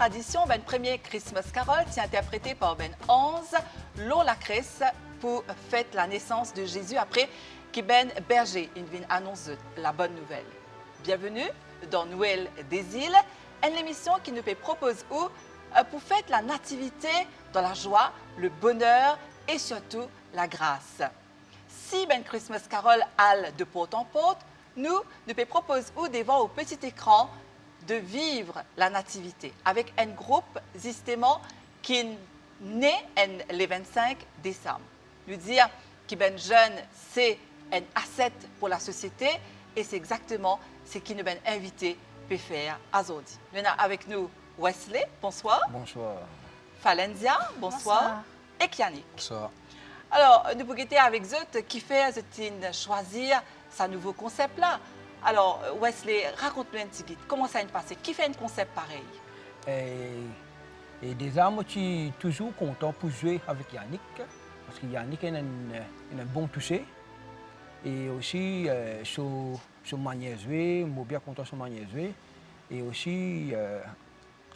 tradition, ben premier Christmas Carol, c'est interprété par Ben 11, Lola Chris, pour fêter la naissance de Jésus après que Ben Berger vient annoncer la bonne nouvelle. Bienvenue dans Noël des îles, une émission qui nous propose pour fêter la nativité dans la joie, le bonheur et surtout la grâce. Si Ben Christmas Carol alle de porte en porte, nous proposons devant au petit écran de vivre la nativité avec un groupe justement qui est né le 25 décembre. Nous dire que ben jeune, c'est un asset pour la société et c'est exactement ce qui nous ben invité peut faire aujourd'hui. Nous avons avec nous Wesley, bonsoir. Bonsoir. Falenzia, bonsoir. Et Yannick. Bonsoir. Alors, nous pouvons être avec eux qui fait choisir ce nouveau concept-là. Alors, Wesley, raconte-nous un petit guide. Comment ça s'est passé? Qui fait un concept pareil? Et déjà, moi, je suis toujours content pour jouer avec Yannick. Parce que Yannick est un bon touché. Et aussi, sur manière de jouer, moi, bien content sur manière de jouer. Et aussi,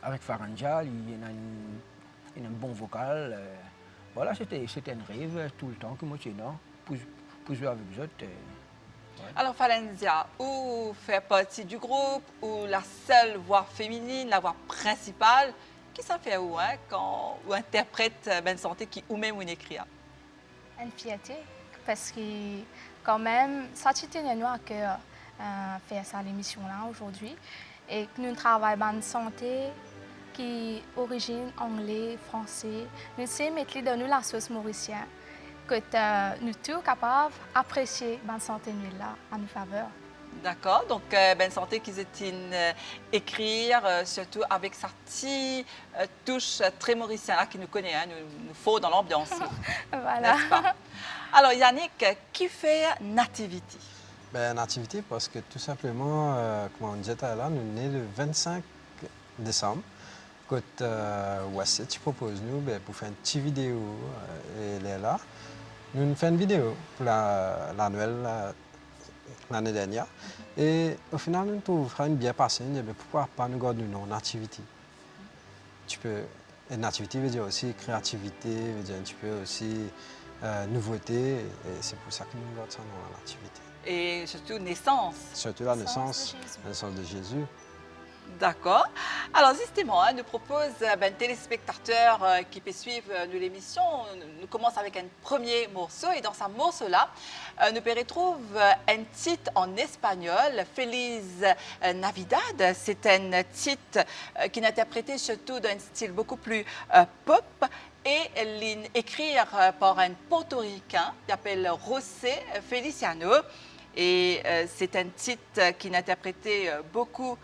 avec Faranja, il a un bon vocal. Voilà, c'était un rêve tout le temps que moi, je suis là pour jouer avec les autres. Ouais. Alors, Falenzia, ou faire partie du groupe, ou la seule voix féminine, la voix principale, qui ça fait où, hein, quand on interprète Ben Santé qui ou même une écrit? Une fierté, parce que quand même, ça c'était une à cœur faire ça l'émission-là aujourd'hui. Et que nous travaillons Ben Santé, qui est origine anglais, français. Nous sommes mettre dans nous la sauce mauricienne. Que nous tous capables d'apprécier Ben Santé là à nos faveurs. D'accord, donc Ben Santé qui est écrire surtout avec sa petite touche très mauricienne qui nous connaît, hein, nous faut dans l'ambiance. Voilà. N'est-ce pas? Alors Yannick, qui fait Nativity? Ben, Nativity parce que tout simplement, comme on disait tout à l'heure, nous sommes nés le 25 décembre. Quand Wasset propose nous pour faire une petite vidéo, et elle est là. Nous avons fait une vidéo pour la Noël l'année dernière. Et au final, nous trouvons une bien passée. On dit, pourquoi pas nous garder le nom Nativity? Et Nativity veut dire aussi créativité, veut dire un petit peu aussi nouveauté. Et c'est pour ça que nous gardons ça nom la Nativity. Et surtout naissance. Surtout la naissance de Jésus. D'accord. Alors justement, nous propose un téléspectateur qui peut suivre l'émission. Nous commençons avec un premier morceau et dans ce morceau-là, nous retrouvons un titre en espagnol, Feliz Navidad. C'est un titre qui est interprété surtout dans un style beaucoup plus pop et écrit par un portoricain qui s'appelle José Feliciano. Et c'est un titre qui est interprété beaucoup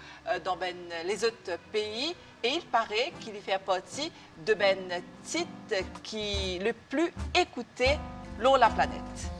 dans les autres pays. Et il paraît qu'il fait partie de titre qui est le plus écouté sur la planète.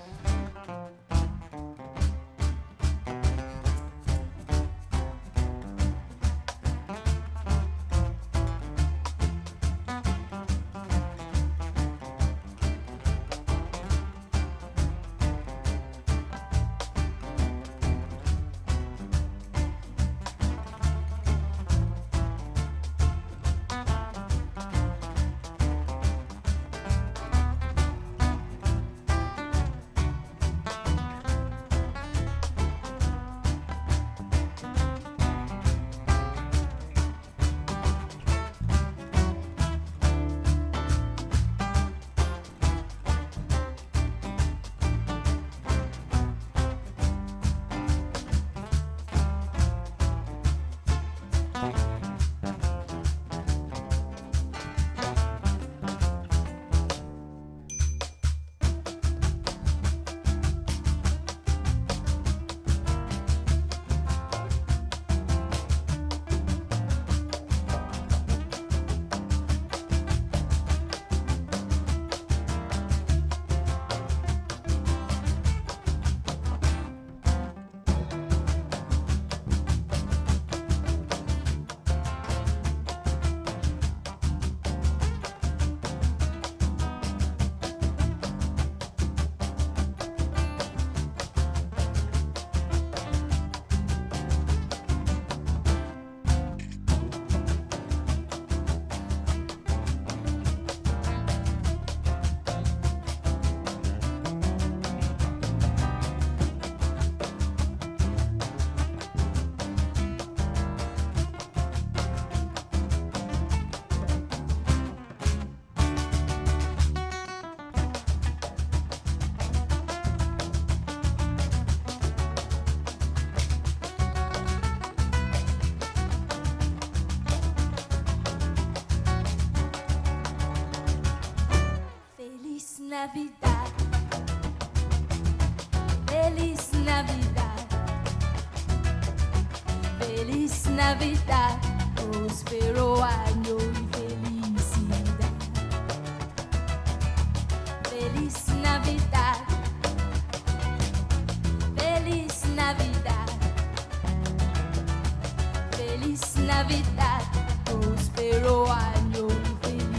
Navidad, Feliz Navidad, Feliz Navidad, próspero año y felicidad. Feliz Navidad, Feliz Navidad, Feliz Navidad, próspero año y felicidad.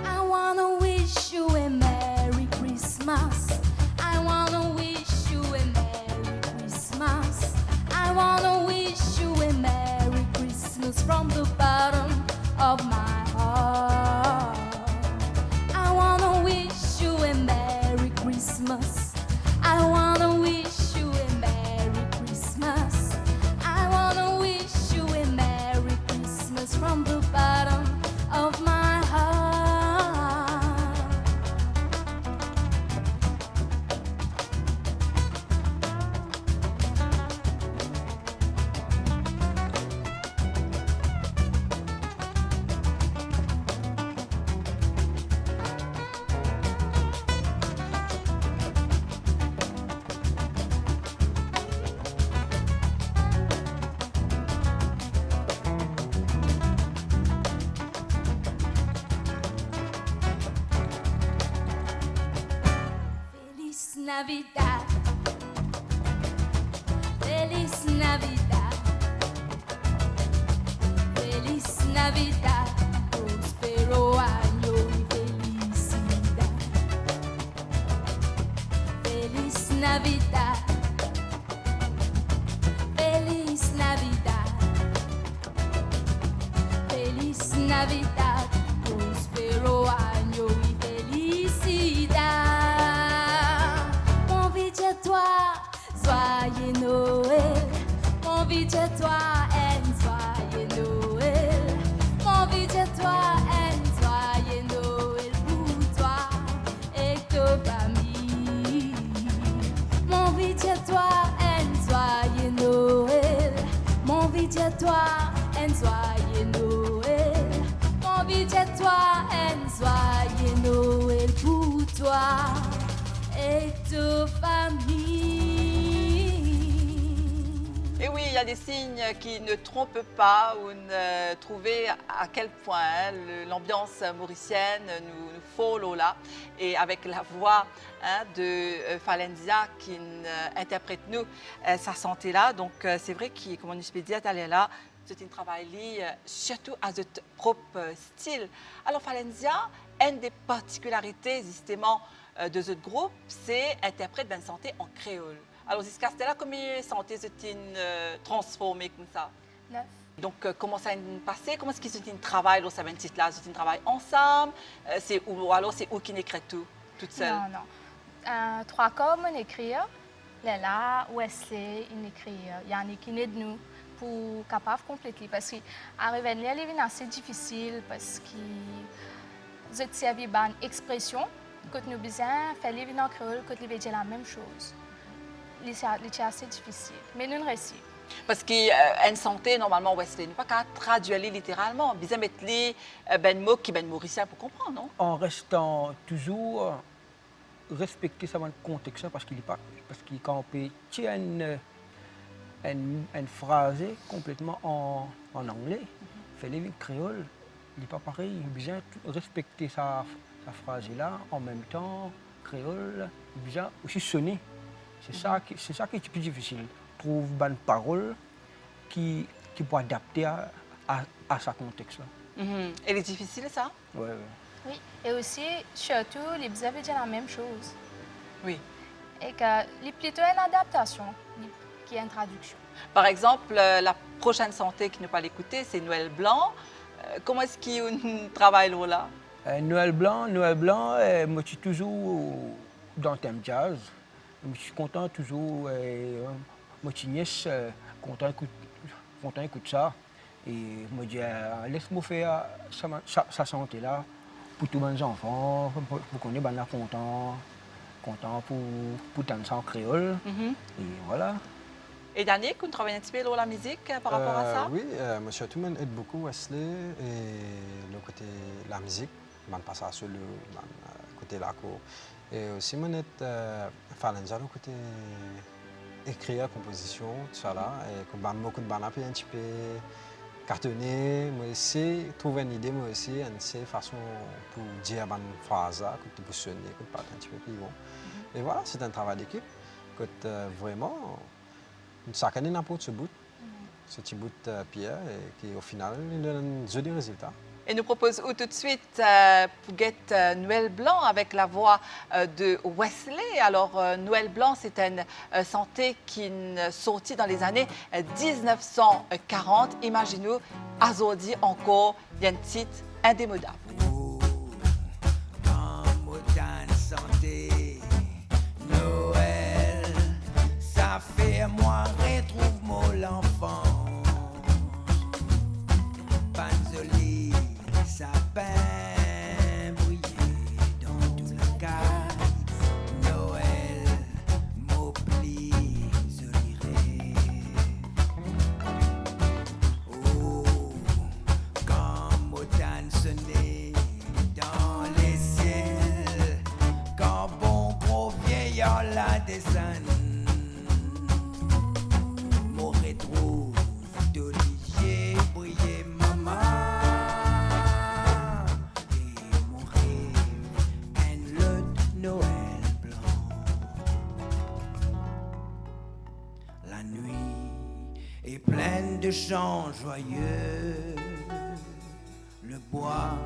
I wanna wish you a Merry Christmas. I wanna wish you a Merry Christmas. I wanna wish you a Merry Christmas from the bottom of my heart. I wanna wish you a Merry Christmas. I wanna wish you a Merry Christmas. I wanna wish you a Merry Christmas from the bottom of my heart. Feliz Navidad, Feliz Navidad, Feliz Navidad, próspero año y felicidad. Feliz Navidad, Feliz Navidad, Feliz Navidad, próspero año y felicidad. M'envie de toi, joyeux Noël. M'envie de toi, un joyeux Noël. M'envie de toi, un joyeux Noël pour toi et ta famille. M'envie de toi, un joyeux Noël. M'envie de toi, un joyeux Noël. M'envie de toi, un joyeux Noël pour toi et ta famille. Et oui, il y a des signes qui ne trompent pas ou ne trouver à quel point l'ambiance mauricienne nous follow là. Et avec la voix de Falenzia qui interprète nous sa santé là. Donc c'est vrai que, comme on peut dire, elle est là. C'est un travail surtout à notre propre style. Alors Falenzia, une des particularités justement de ce groupe, c'est interprète de santé en créole. Alors jusqu'à ce là, comment santé s'est transformée comme ça? Neuf. Donc comment ça s'est passé? Comment est-ce qu'ils ont travaillé dans ce titre-là? Ils ont travaillé ensemble? Ou alors c'est où qui écrit tout, toute seule? Non, non. Trois corps, on écrit. Léla, Wesley, il écrit. Yannick, il aide nous pour capable de compléter. Parce qu'arriver à lire, c'est assez difficile parce que vous êtes servi une expression que nous besoin faire lire en créole, que nous dire la même chose. C'est assez difficile, mais nous réussissons. Parce qu'une santé, normalement, Wesley, n'est pas qu'à traduire littéralement. Besoin mettre les ben mots qui ben mauricien pour comprendre, non? En restant toujours respecter ça dans le contexte parce qu'il est pas parce qu'il quand on peut tirer une phrase complètement en anglais, fait les créole, il n'est pas pareil. Il a besoin de respecter sa phrase là en même temps créole, il a besoin aussi sonner. C'est ça qui est plus difficile. Trouve une parole qui peut adapter à sa contexte là. Et c'est difficile ça? Ouais. Oui, et aussi, surtout, les besoins veulent dire la même chose. Oui. Et que c'est plutôt une adaptation qui est une traduction. Par exemple, la prochaine santé qui ne pas l'écouter, c'est Noël Blanc. Comment est-ce qu'il travaille là? Noël Blanc, moi je suis toujours dans le thème jazz. Je suis content toujours, moi je suis content d'écouter ça. Et je me dis, laisse-moi faire sa santé là pour tous mes enfants, pour qu'on ait content pour danser en créole. Et voilà. Et Yannick, vous travaillez un petit peu sur la musique par rapport à ça? Oui, moi surtout, aide beaucoup Wesley et le côté la musique. man passe à solo, man côté la cour. Et aussi, mon est Falenza, le côté écrire, composition, tout ça là. Et comme beaucoup de bandes un petit peu cartonné, moi aussi, trouver une idée, moi aussi, une façon pour dire une phrase, pour sonner, pour un petit peu plus bon. Et voilà, c'est un travail d'équipe. Vraiment, chaque année, n'importe ce bout, ce petit bout de pierre, et qui au final, il donne un joli résultat. Et nous propose tout de suite pour get Noël Blanc avec la voix de Wesley. Alors, Noël Blanc, c'est une santé qui est sortie dans les années 1940. Imaginez-nous, Azodi encore, il y a un titre indémodable. Comme autant santé, Noël, ça fait moi retrouve mon l'enfant. Panzoli, sapin brillé dans toute la case. Noël, mot pli, joli oh, comme automne sonné dans les ciels, quand bon gros vieillard la descend, mon rétro d'Olivier brillé maman. Noël blanc. La nuit est pleine de chants joyeux. Le bois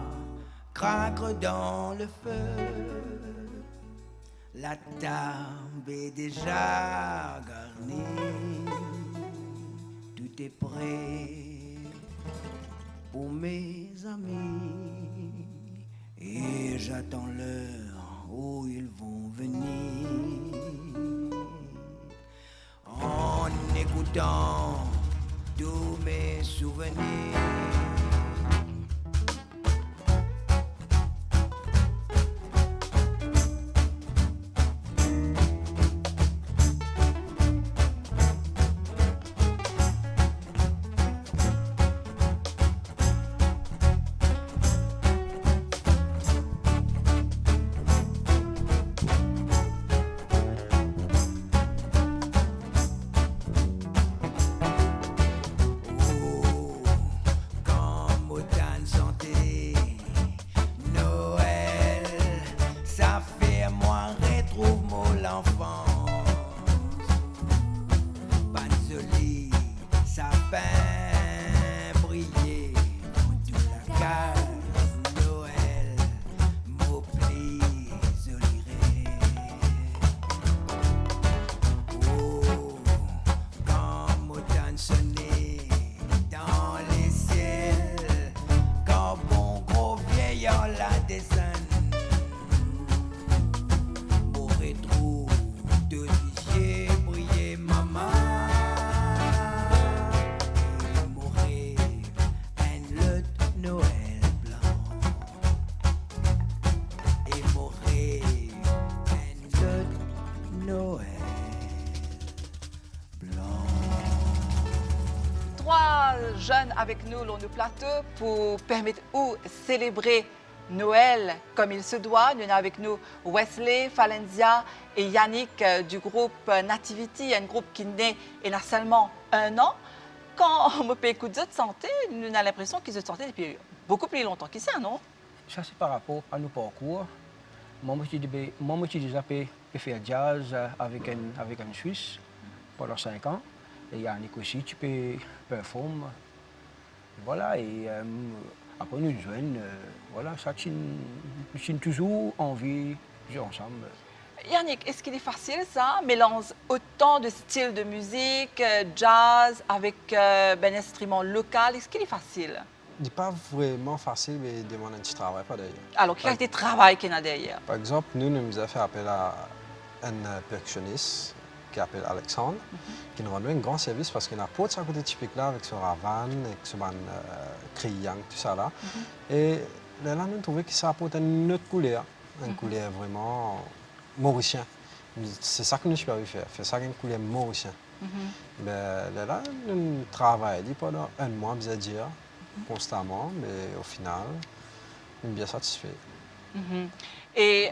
craque dans le feu. La table est déjà garnie. Tout est prêt pour mes amis. Et j'attends l'heure où ils vont venir. En écoutant tous mes souvenirs. Jeunes avec nous sur le plateau pour permettre ou célébrer Noël comme il se doit. Nous avons avec nous Wesley, Falenzia et Yannick du groupe Nativity, un groupe qui naît il y a seulement 1 an. Quand on peut écouter de santé, nous avons l'impression qu'ils se sortaient depuis beaucoup plus longtemps que ça, non? Ça, c'est par rapport à nos parcours. Moi, je suis déjà faire jazz avec un Suisse pendant 5 ans. Et Yannick aussi, tu peux performer. Voilà, et après nous joignons, voilà, ça c'est toujours envie de jouer ensemble. Yannick, est-ce qu'il est facile ça, mélange autant de styles de musique, jazz avec un instrument local, est-ce qu'il est facile? Il n'est pas vraiment facile, mais il demande un petit travail par derrière. Alors, quel est le travail qu'il y a derrière? Par exemple, nous avons fait appel à un percussionniste qui s'appelle Alexandre, qui nous rend un grand service parce qu'il a pas de sa côté typique là avec son ravan, avec son criant, tout ça là. Et là, nous avons trouvé que ça apporte une autre couleur, une couleur vraiment mauricienne. C'est ça que nous avons fait, faire ça une couleur mauricienne. Ben, là, nous travaillons pendant 1 mois, bien dire, constamment, mais au final, bien satisfait. Et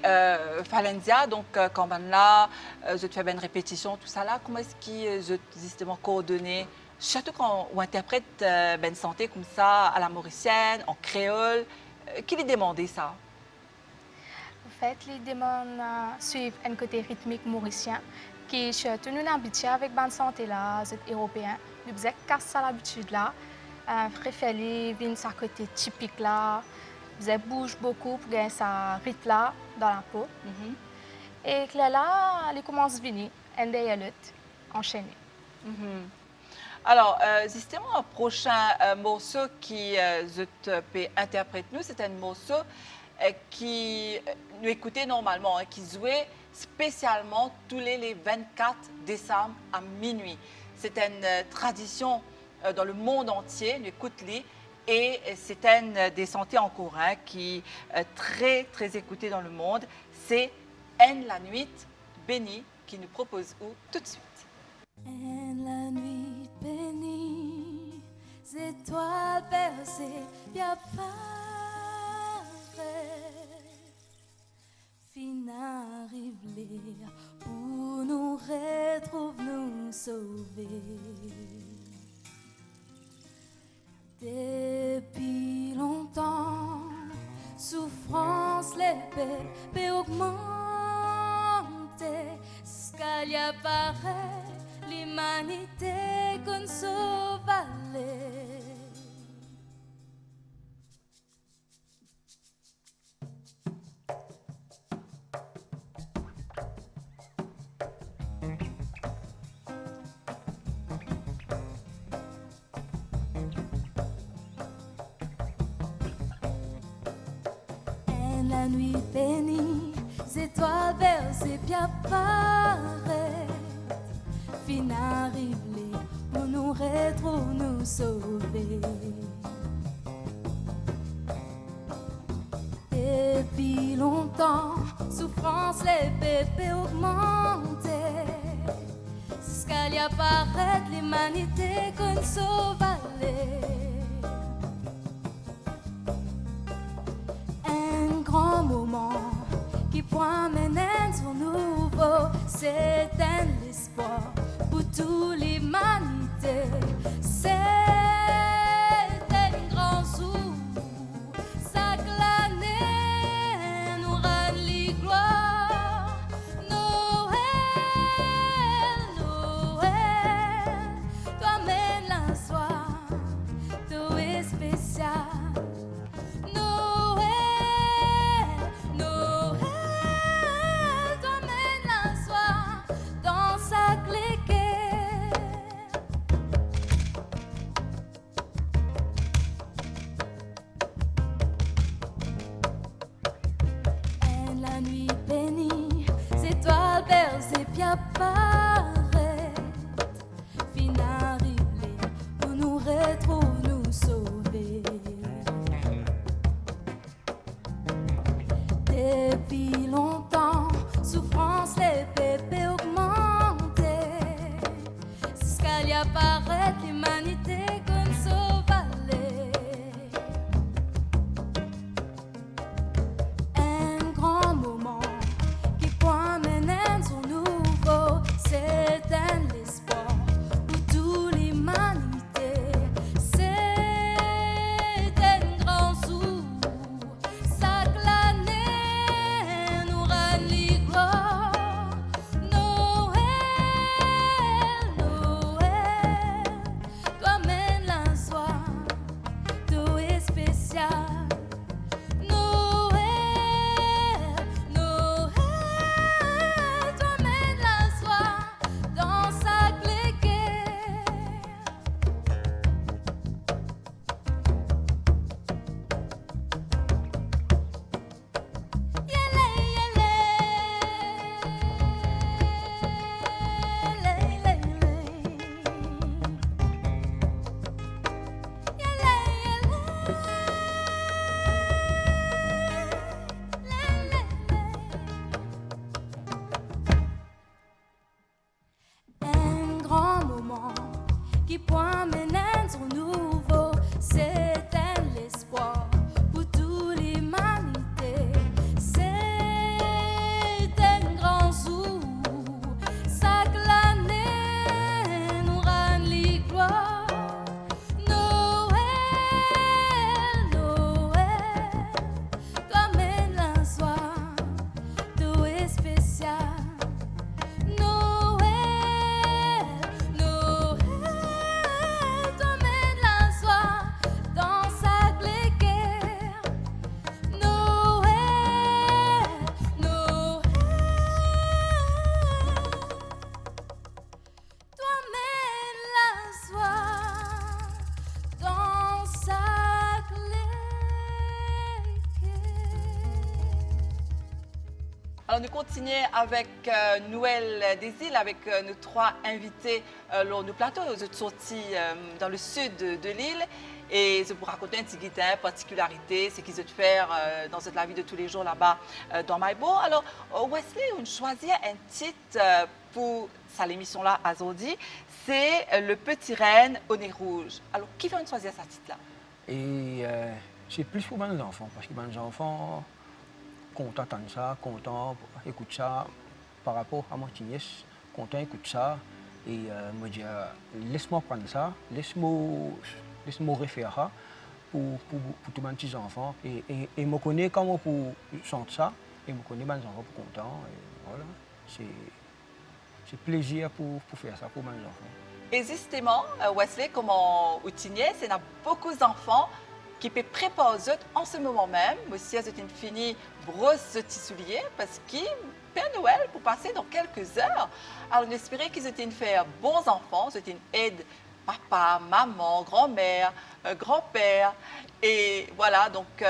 Falenzia, donc quand ben là, je te fais une répétition, tout ça là, comment est-ce que je justement coordonner, surtout quand on interprète ben santé comme ça à la mauricienne, en créole, qui lui demandait ça? En fait, les demandes suivent un côté rythmique mauricien qui est surtout nous habitués avec bonne santé là, les Européens. Nous faisons casse à l'habitude là, préféré vient sa côté typique là. Vous bouge beaucoup pour gagner sa rythme là dans la peau. Et que là, elle commence à venir, et elle enchaîner. Alors, justement, le prochain morceau qui je te peux interpréter, nous, c'est un morceau qui nous écoutait normalement, qui jouait spécialement tous les 24 décembre à minuit. C'est une tradition dans le monde entier, nous écoute-les. Et c'est un des santé en courant qui est très, très écouté dans le monde. C'est En la nuit bénie qui nous propose où tout de suite. En la nuit bénie, étoiles percées, y'a pas fin arrive pour nous retrouver, nous sauver. Depuis longtemps, souffrance, l'épée augmente, jusqu'à y apparaît l'humanité qu'on sauvalait. La nuit bénie, étoiles versées, bien paraît. Fin arrive pour nous retrouver, nous sauver. Depuis longtemps, souffrance, les bébés augmentaient. Jusqu'à y apparaître l'humanité qu'on sauvalait. Grand moment qui promène son nouveau, c'est un espoir pour toute l'humanité. C'est un grand jour, chaque année nous rend les gloires. Noël, Noël, toi mène la soie, tout est spécial. La nuit bénie, étoiles bercées, bien paraît. Fin arrive pour nous retrouver, nous sauver. Depuis longtemps, souffrance, les bébés augmentaient. Jusqu'à y apparaître l'humanité qu'on sauvalait. Un grand moment qui promène son nouveau, c'est Alors, nous continuons avec Noël des îles, avec nos 3 invités lors du plateau. Nous sommes sortis dans le sud de l'île et je vous raconter un petit guitar, particularité, ce qu'ils ont fait dans la vie de tous les jours là-bas dans Maïbo. Alors, Wesley, on choisit un titre pour cette émission-là aujourd'hui, c'est Le Petit Renne au nez rouge. Alors, qui va choisir ce titre-là? Et c'est plus pour les enfants, parce que les enfants contents d'entendre ça, contents d'écouter ça par rapport à mon nièce, contents d'écouter ça. Et me dire, laisse-moi prendre ça, laisse-moi refaire ça pour tous mes petits enfants. Et me connaît comment pour chanter ça, et me connaît mes enfants pour contents. Et voilà, c'est plaisir pour faire ça pour mes enfants. Et justement, Wesley, comme on utilisait, c'est qu'il y a beaucoup d'enfants qui peuvent préparer aux autres en ce moment même. Aussi, c'est une finie brosse de souliers parce que Père Noël pour passer dans quelques heures. Alors, on espérait qu'ils étaient faire bons enfants, c'était une aide papa, maman, grand-mère, grand-père. Et voilà, donc,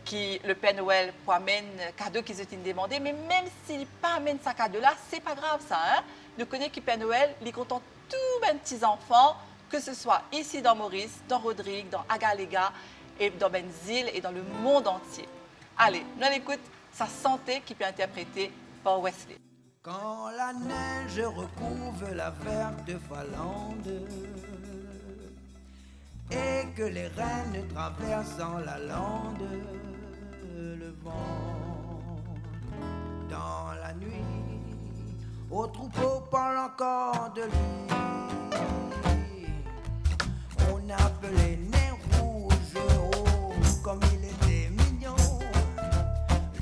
qui le Père Noël pour amener cadeau qu'ils étaient demandés. Mais même s'il pas amène sa cadeau-là, c'est pas grave ça. Hein? Nous connaissons que Père Noël, il est content tous mes petits-enfants, que ce soit ici dans Maurice, dans Rodrigue, dans Agalega, et dans Benzil et dans le monde entier. Allez, nous écoute sa santé qui peut être interprétée par Wesley. Quand la neige recouvre la verte Finlande et que les reines traversent en la lande le vent dans la nuit, au troupeau parle encore de lui. On appelait nez rouge, oh, comme il était mignon.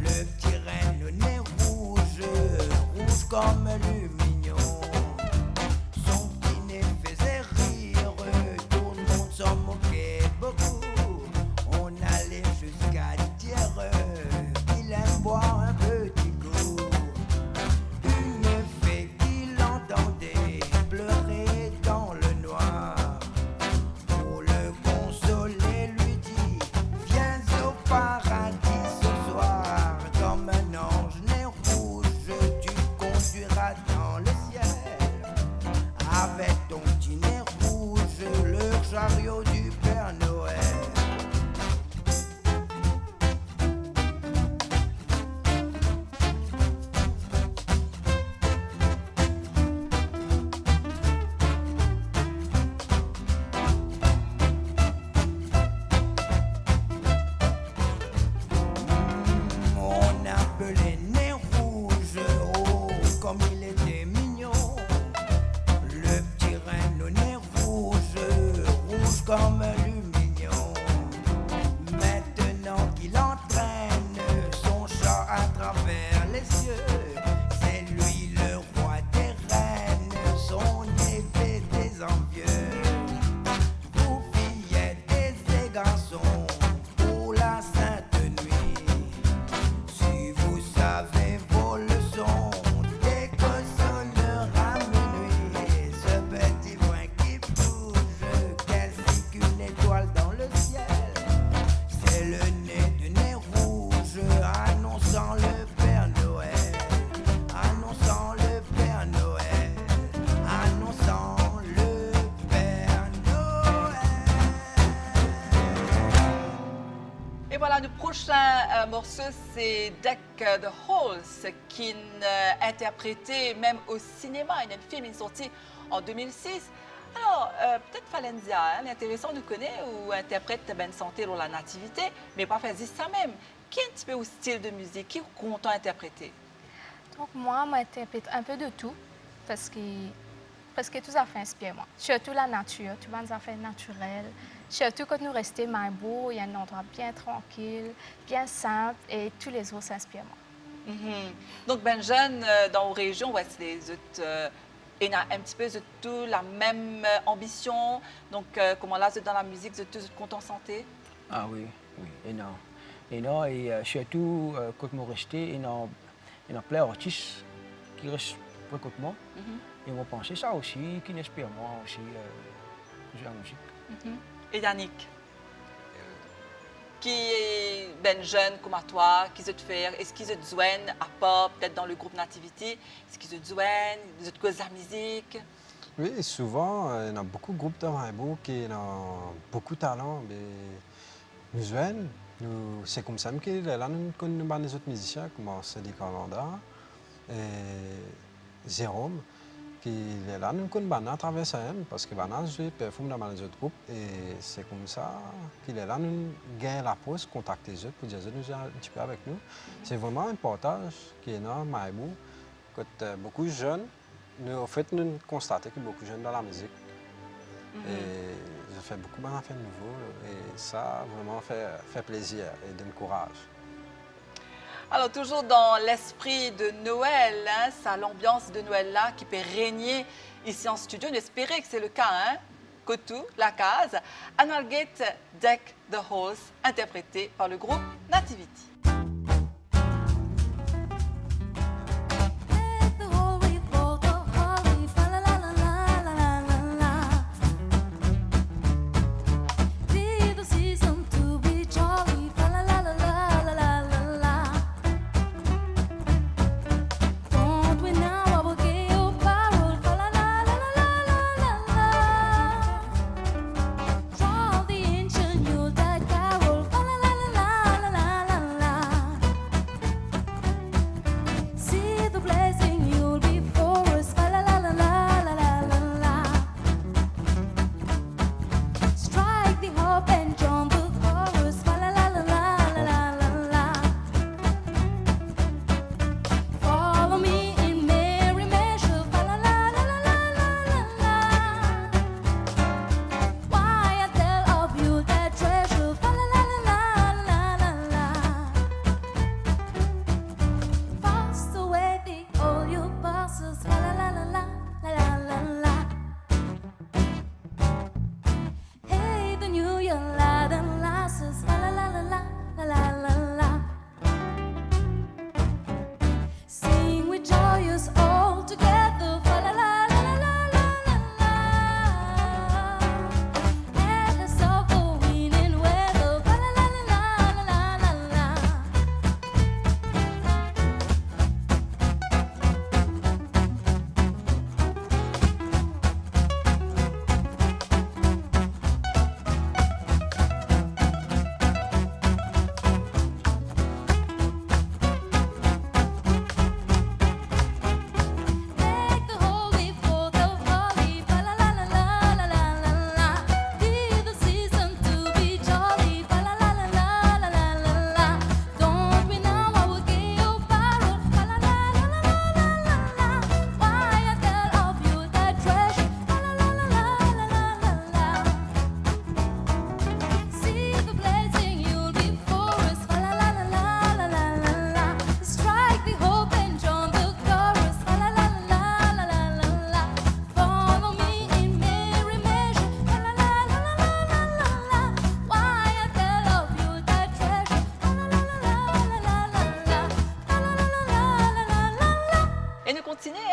Le petit renne, le nez rouge, rouge comme le mignon. Son petit nez faisait rire, tout le monde s'en moquait beaucoup. On allait jusqu'à dire qu'il aime boire un petit coup. Une fée qui l'entendait pleurer dans le noir. Pour le consoler, lui dit: viens au paradis ce soir. Comme un ange nez rouge, tu conduiras dans le ciel. Avec ton petit nez rouge, le chariot du Père Noël. On appelait nez rouge, oh, comme il était mignon. Le petit renne au nez rouge, rouge comme l'umignon. Maintenant qu'il entraîne son chat à travers les cieux, c'est lui le roi des reines, son épée des envieux. Vous fillettes et garçons, pour la sainte nuit, si vous savez vos leçons, dès que sonnera minuit, ce petit point qui bouge, quasi qu'une étoile dans le ciel, c'est le nez de nez rouge, annonçant le Père Noël, annonçant le Père Noël, annonçant le Père Noël. Et voilà, le prochain morceau, c'est Deck the Halls, qui est interprété même au cinéma. Il y a un film qui est sorti en 2006. Alors, peut-être Falenzia, hein, l'intéressant nous connaît ou interprète Ben Santé dans la nativité, mais pas faire juste ça même. Qui est un petit peu au style de musique, qui est content d'interpréter? Donc, moi, j'interprète un peu de tout parce que presque tout ça fait inspire moi. Surtout la nature, tout les affaires naturelles. Surtout quand nous restons Maïbo, il y a un endroit bien tranquille, bien simple et tous les autres s'inspirent moi. Donc, ben jeune, dans vos régions, ouais, c'est les autres, il y a un petit peu de tout la même ambition. Donc, comment là, vous êtes dans la musique, vous êtes tous contents santé? Ah oui, oui, énorme. Énorme, et surtout, quand je reste, il y a plein d'artistes qui restent près de moi. Et on pense ça aussi, qui n'espèrent moi aussi, jouer la musique. Et Yannick, qui est ben jeunes comme à toi, qui se faire, est-ce qu'ils se joignent à part, peut-être dans le groupe Nativity, est-ce qu'ils se joignent, ils se causent la musique? Oui, et souvent, il y a beaucoup de groupes de rainbow qui ont beaucoup de talent. Mais nous joignent, c'est comme ça que là, nous connaissons les autres musiciens, comme Cédric Orlanda et Jérôme, qui là, nous connaissons à travers ça, parce que nous jouons performe dans les autres groupes. Et c'est comme ça qu'il est là, nous gagnons la pause, contacter les autres pour dire nous un petit peu avec nous. C'est vraiment un partage qui est énorme à Maïbou. Beaucoup de jeunes, en fait, nous constatons que beaucoup de jeunes dans la musique. Et je fais beaucoup d'affaires nouveaux et ça vraiment fait plaisir et donne courage. Alors, toujours dans l'esprit de Noël, hein, c'est l'ambiance de Noël-là qui peut régner ici en studio. On espérait que c'est le cas, hein? Kotou, la case, Analgate Deck the Horse, interprété par le groupe Nativity.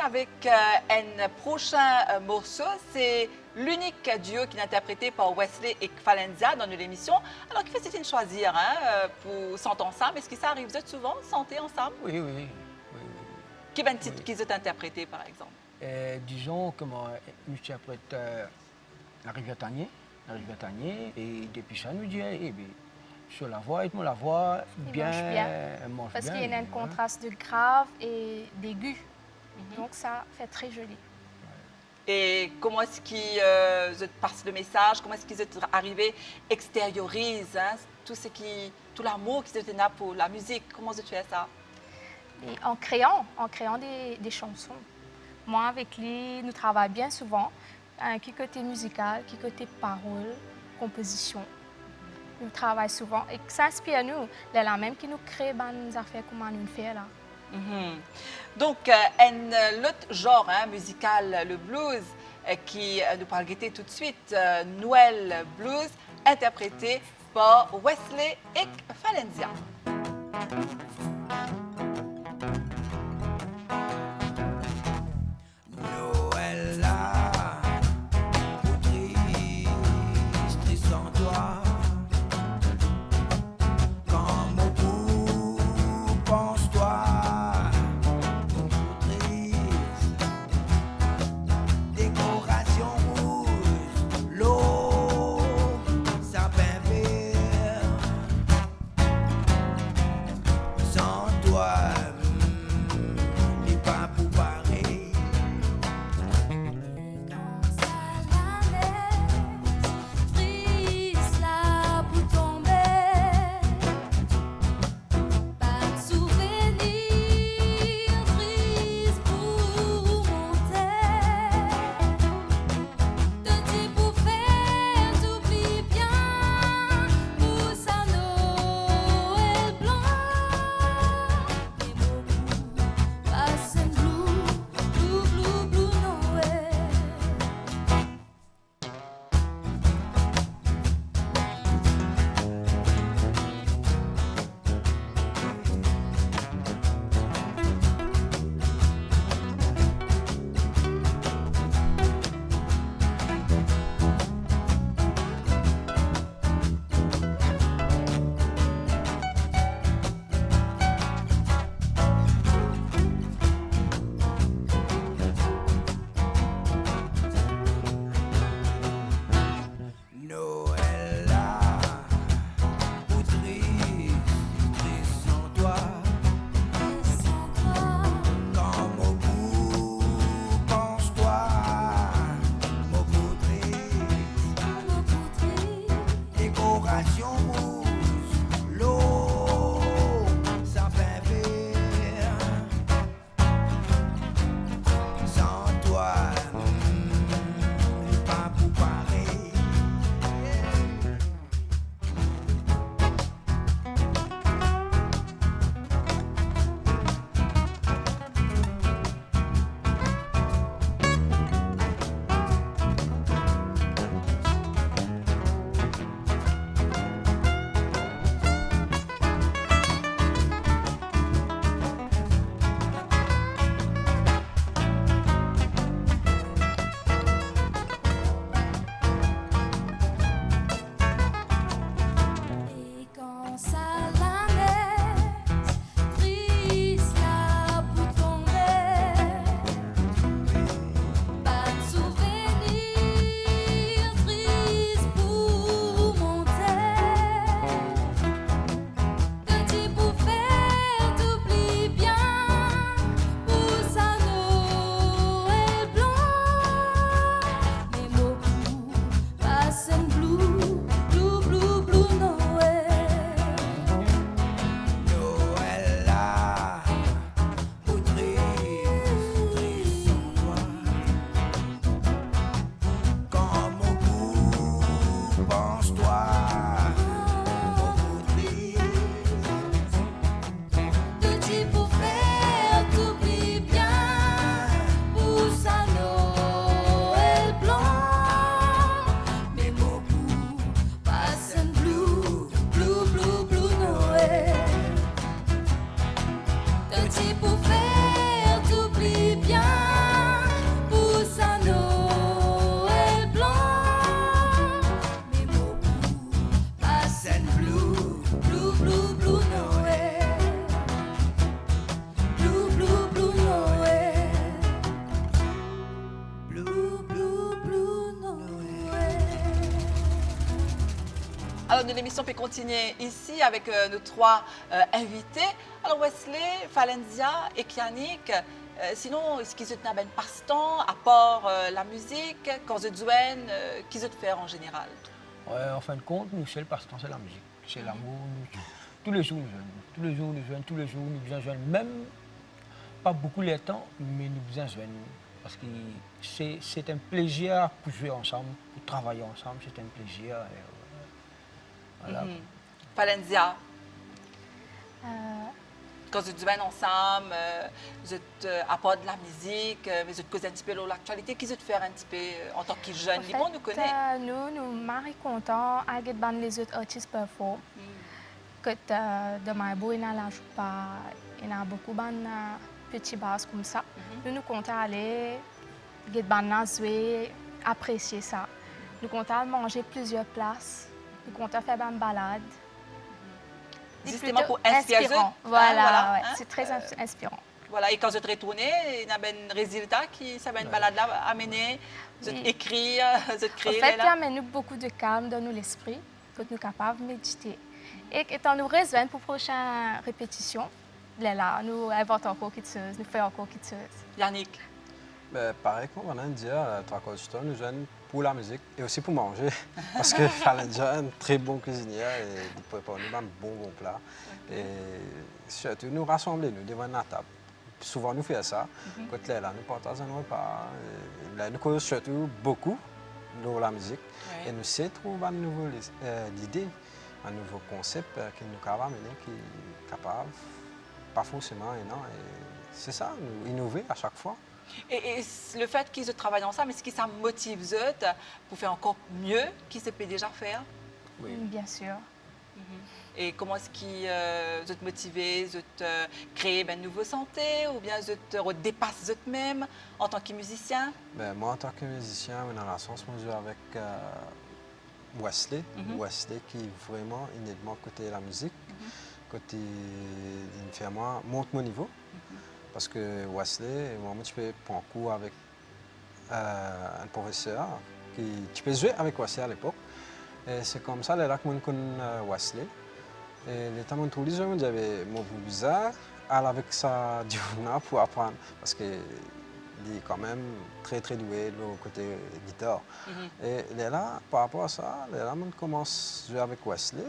Avec un prochain morceau, c'est l'unique duo qui est interprété par Wesley et Kfalenza dans l'émission. Alors, qui fait-il choisir pour chanter ensemble? Est-ce que ça arrive souvent, chanter ensemble? Oui. Quel est le titre qu'ils ont interprété, par exemple? Disons comment nous interprète la rivière Tanier, et depuis ça, nous dit, sur la voix, la voix bien, mange parce bien. qu'il y a un contraste de grave et d'aigu. Donc ça fait très joli. Et comment est-ce qu'ils passent le message? Comment est-ce qu'ils sont arrivés, extériorisent tout l'amour qu'ils ont pour la musique? Comment tu fais ça? Et en créant des chansons. Moi, avec lui, nous travaillons bien souvent, qui côté musical, qui côté parole, composition. Nous travaillons souvent et ça inspire nous, la même qui nous crée des affaires comme nous fait là. Donc, un autre genre musical, le blues, qui nous parle tout de suite, Noël Blues, interprété par Wesley et Kfalenza. Noël là, triste sans toi, quand l'émission peut continuer ici avec nos trois invités. Alors Wesley, Falenzia et Yannick, sinon, est-ce qu'ils ont un passe-temps à part la musique, quand ils jouent, qu'ils ont faire en général? Ouais, en fin de compte, nous, c'est le passe-temps, c'est la musique. C'est l'amour. Tous les jours, nous jouons. Tous les jours, nous jouons. Tous les jours, nous besoin jouer. Même pas beaucoup de temps, mais nous besoin jouer. Parce que c'est un plaisir pour jouer ensemble, pour travailler ensemble. C'est un plaisir. Voilà. Falenzia, Euh, quand vous jouez ensemble, vous à part de la musique, vous causez un petit peu de l'actualité, qu'ils ont faire un petit peu en tant que jeune. En Les bons nous connaissent. nous sommes contents avec les autres artistes performent. Que de Maïbo, il y a la pas, il y a beaucoup de petits bases comme ça. Nous comptons aller, jouer, apprécier ça. Nous comptons manger plusieurs places. Nous comptons faire une balade. Justement pour inspirer. Voilà, ouais, hein? c'est très inspirant. Voilà, et quand vous êtes retourné, il y a un résultat qui ça va une balade là amener, vous êtes écrire, vous êtes En créer fait, il là. amène nous beaucoup de calme dans l'esprit, que nous sommes capables de méditer. Et étant nous rejoindre pour la prochaine répétition, là, nous inventons encore quelque chose, nous faisons encore quelque chose. Yannick, Ben, pareil comme on a dit, trois quarts du temps, nous jouons pour la musique et aussi pour manger. Parce que Falenzia est un très bon cuisinier et il prépare nous un bon plat. Et surtout, nous rassembler nous devant la table. Souvent, nous faisons ça. Quand là, nous partageons un repas. Et là, nous causons surtout beaucoup de la musique. Oui. Et nous essayons de trouver une nouvelle idée, un nouveau concept que nous pouvons amener, qui est capable, pas forcément énorme. Et c'est ça, nous innover à chaque fois. et le fait qu'ils travaillent ensemble, est-ce que ça motive eux pour faire encore mieux qu'ils se peut déjà faire? Oui. Bien sûr. Et comment est-ce qu'ils vous motivés, vous créer une nouvelle santé ou bien vous dépassent eux-mêmes en tant que musicien? Ben, moi, en tant que musicien, on a la chance de jouer avec Wesley. Wesley qui vraiment immédiatement côté la musique, côté il fait moi monte mon niveau. Parce que Wesley, moi, tu peux prendre cours avec un professeur qui tu peux jouer avec Wesley à l'époque. Et c'est comme ça là que je connais Wesley. Et les temps tous les jours, j'avais mon bizarre avec sa diona pour apprendre parce que il est quand même très doué le côté guitare. Et là, par rapport à ça, là, on commence à jouer avec Wesley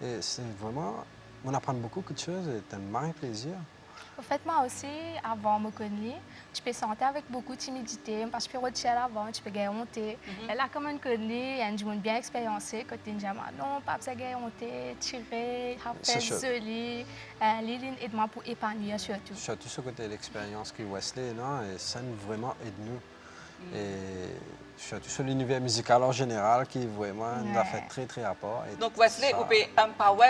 et c'est vraiment, on apprend beaucoup de choses et c'est un marrant plaisir. En fait, moi aussi, avant de me connaître, tu peux sentir avec beaucoup de timidité, parce que tu peux retirer avant, tu peux gagner honte. Et là, comme on connaît, il y a du monde bien expériencé, quand tu dis non, pas ça gagner honte, tirer, faire joli, Liline aide-moi pour épanouir surtout. Surtout ce côté l'expérience que Wesley là, et ça nous vraiment aide nous. Et surtout sur l'univers musical en général qui vraiment nous a fait très rapport. Et donc Wesley, vous pouvez empower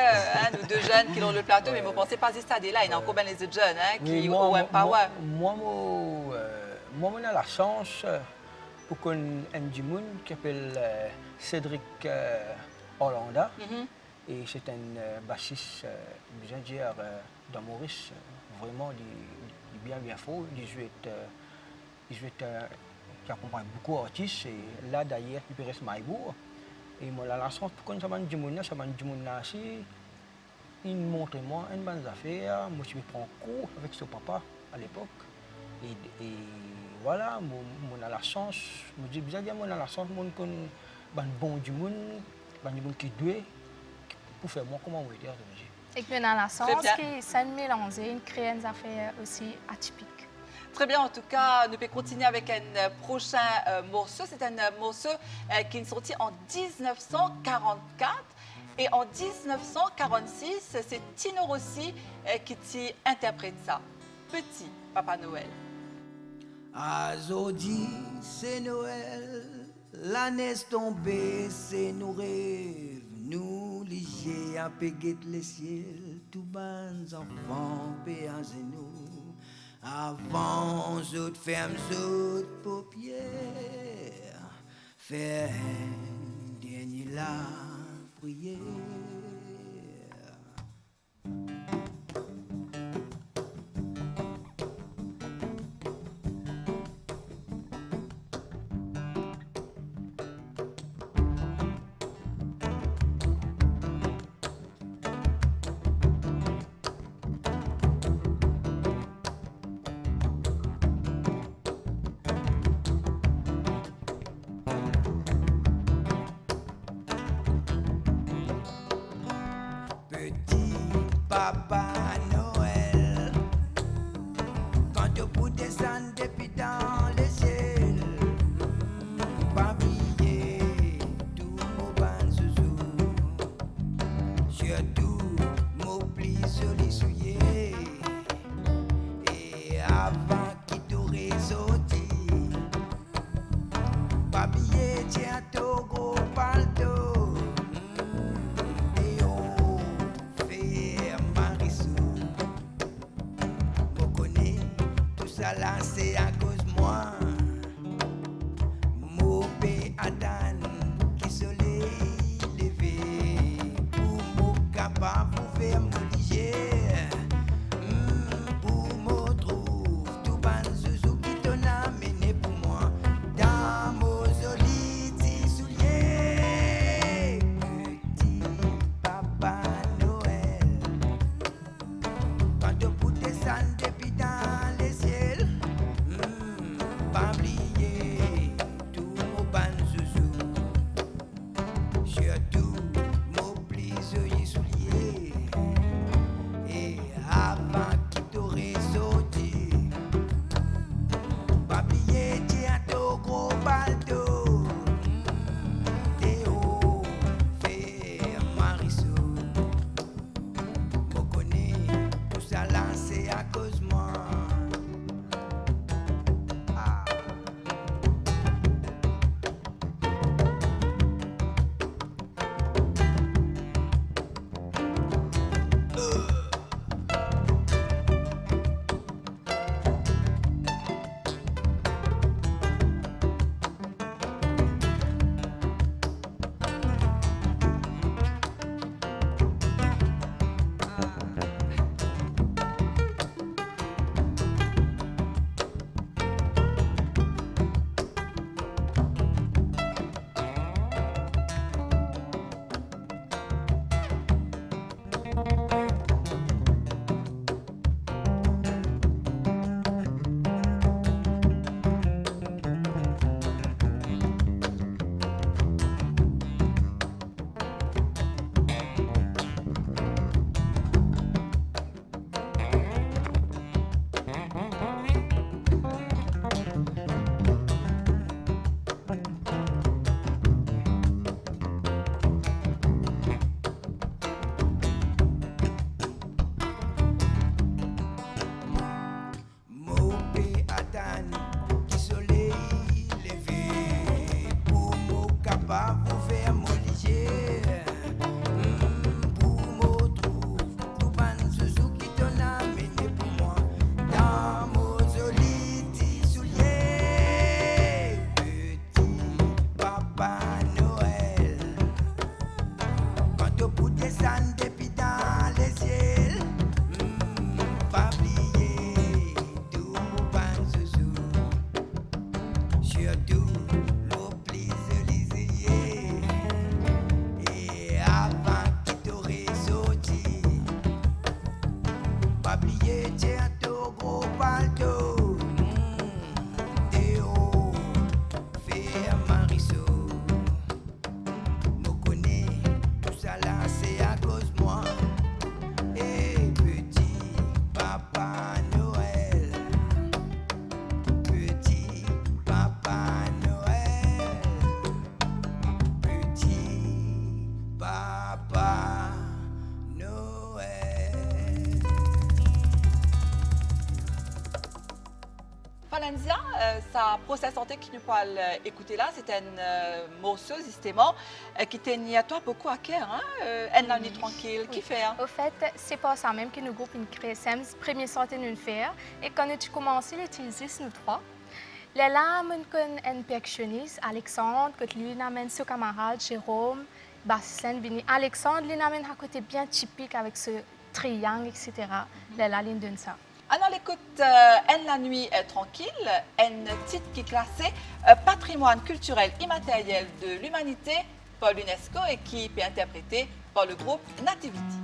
nous deux jeunes qui ont le plateau, mais vous ne pensez pas à ce stade-là, il y a encore bien les autres jeunes qui ont empower. Moi, on a la chance pour qu'on ait un monde qui s'appelle Cédric Hollanda. Et c'est un bassiste, bien dire, dans Maurice, vraiment bien fort. Il joue qui accompagne beaucoup d'artistes. Et là, d'ailleurs, il reste Maïbourg. Et moi, la chance pour qu'on s'amène du monde, il montre moi une bonne affaire. Moi, je prends cours avec son papa à l'époque. Et voilà, moi, la chance, je dis bien, moi, la chance, qu'on a bon du monde qui doit pour faire moi comment on veut dire. Et que nous avons la chance que ça nous mélange, une crée des affaires aussi atypiques. Très bien, en tout cas, nous pouvons continuer avec un prochain morceau. C'est un morceau qui est sorti en 1944. Et en 1946, c'est Tino Rossi qui interprète ça. Petit Papa Noël. Azodi, c'est Noël. L'année tombée, c'est nos rêves. Nous, légers, à péguer les ciels. Tout bons enfants, péans et nous. Avant, autres fermes, autres paupières, faire un dernier la prière. Papa Noël. Quand le bout descend depuis dans le ciel, pas briller tout mon ban zouzou. Surtout m'oublie sur les souliers. Et avant qu'il t'aurait sauté, pas briller tiens ton gros palto. Et oh, faire Marisou. Me connais, tout ça là c'est à cause de moi. Mauvais Adam qui soleil levé pour mon capable pour faire mon liger. Pour me trouver tout ban zouzou qui t'en a amené pour moi dans mon joli petit soulier. Petit Papa Noël, quand le bout descend depuis dans les ciels, pas oublier tout mon ban zouzou. Surtout m'oublie joli soulier. Et avant qu'il t'aurait sauté, pas oublier tiens ton gros baldo. Théo, faire Marisou. Me connais, tout ça là c'est à cause de moi. Ah. Mauvais Adam qui soleil levé pour mon capable pour faire mon liger. Pour me trouver tout ban zouzou qui t'en a amené pour moi dans mon joli petit soulier. Petit Papa Noël, quand le bout descend depuis dans les ciels, pas oublier tout mon ban zouzou. Surtout m'oublie joli soulier. Et avant qu'il t'aurait sauté, pas oublier tiens ton gros palto. Théo, faire Marisou. Me connais, tout ça là c'est à cause de moi. Et petit Papa Noël, petit Papa Noël, petit Papa Noël. Valentia, sa procès santé qui nous parle écouter là, c'est un morceau justement qui tenait à toi beaucoup à cœur, hein? Elle en est tranquille, qui fait? Hein? Au fait, c'est pas ça même que nous groupe une création, première sortie d'une faire. Et quand nous avons commencé à l'utiliser, nous trois, les là, nous avons un percussionniste, Alexandre, que lui amène son camarade, Jérôme, bassiste, vini. Alexandre, lui amène un côté bien typique avec ce triangle, etc. Les là, il donne ça. Alors, écoute, En la nuit tranquille, un titre qui est classé patrimoine culturel immatériel de l'humanité par l'UNESCO et qui est interprété par le groupe Nativity.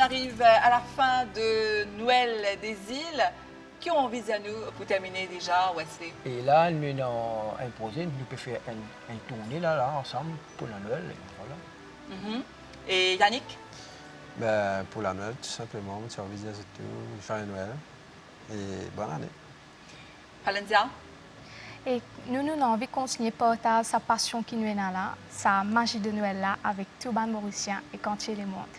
arrive à la fin de Noël des îles. Qui ont envie à nous pour terminer déjà, Wesley? Et là, nous avons imposé, nous pouvons faire un tournée là, ensemble pour la Noël. Et voilà. Et Yannick? Ben, pour la Noël, tout simplement, tu as envie de dire tout, joyeux Noël et bonne année. Valentia? Et nous avons envie de continuer à partager sa passion qui nous est là, sa magie de Noël là, avec tout le monde mauricien et entier le monde.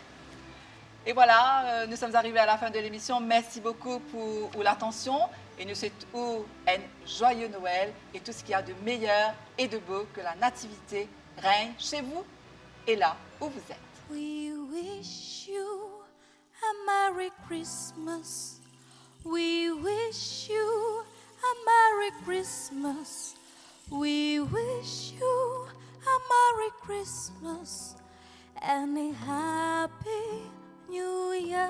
Et voilà, nous sommes arrivés à la fin de l'émission. Merci beaucoup pour l'attention et nous souhaitons un joyeux Noël et tout ce qu'il y a de meilleur et de beau, que la nativité règne chez vous et là où vous êtes. We wish you a Merry Christmas. We wish you a Merry Christmas. We wish you a Merry Christmas and a Happy New Year.